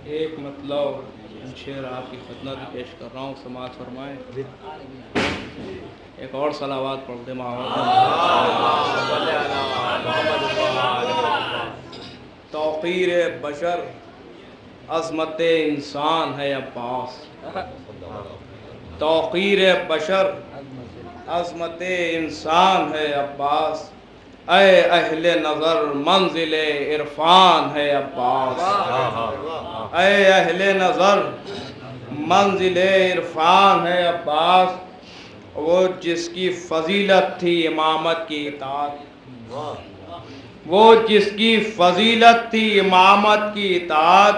ایک مطلب شعر آپ کی خدمت میں پیش کر رہا ہوں، سماعت فرمائیں۔ ایک اور صلوات پڑھ دے ماحول توقیر بشر عظمت انسان ہے عباس، توقیر بشر عظمت انسان ہے عباس، اے اہل نظر منزل عرفان ہے عباس، اے اہل نظر منزل عرفان ہے عباس، وہ جس کی فضیلت تھی امامت کی اطاعت، وہ جس کی فضیلت تھی امامت کی اطاعت،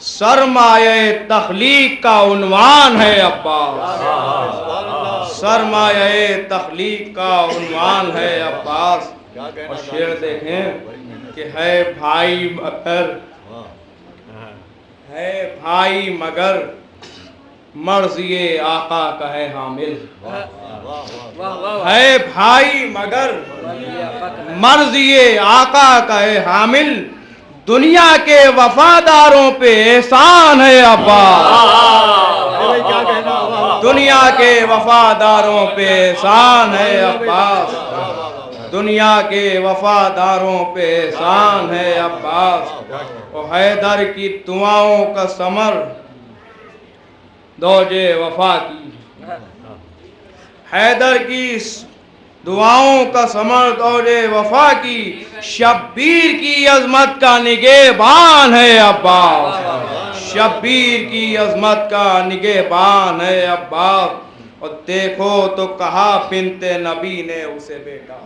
سرمایہ تخلیق کا عنوان ہے عباس، سرمایہ تخلیق کا عنوان ہے عباس۔ اور شعر دیکھیں کہ ہے بھائی مگر مرضی آقا کا ہے حامل، ہے بھائی مگر مرضی آقا کا ہے حامل، دنیا کے وفاداروں پہ احسان ہے عباس، دنیا کے وفاداروں پہ احسان ہے عباس، دنیا کے وفاداروں پہ احسان ہے عباس۔ وہ حیدر کی دعاؤں کا ثمر دوج وفا کی، حیدر کی دعاؤں کا ثمر دوج وفا کی، شبیر کی عظمت کا نگہبان ہے عباس، شبیر کی عظمت کا نگہبان ہے عباس۔ اور دیکھو تو کہا بنت نبی نے اسے بیٹا،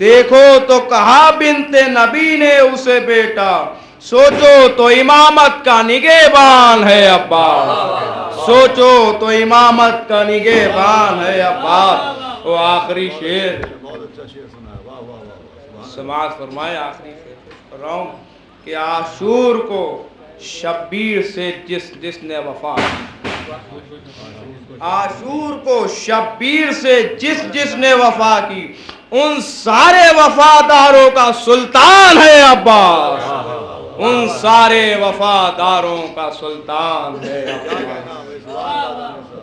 دیکھو تو کہا بنت نبی نے اسے بیٹا، سوچو تو امامت کا نگہبان ہے عباس، سوچو تو امامت کا نگہبان ہے عباس۔ وہ آخری شعر سماعت فرمائے، آخری شعر کر رہا ہوں کہ عاشور کو شبیر سے جس نے وفا کی، عاشور کو شبیر سے جس نے وفا کی، ان سارے وفاداروں کا سلطان ہے عباس، ان سارے وفاداروں کا سلطان ہے عباس۔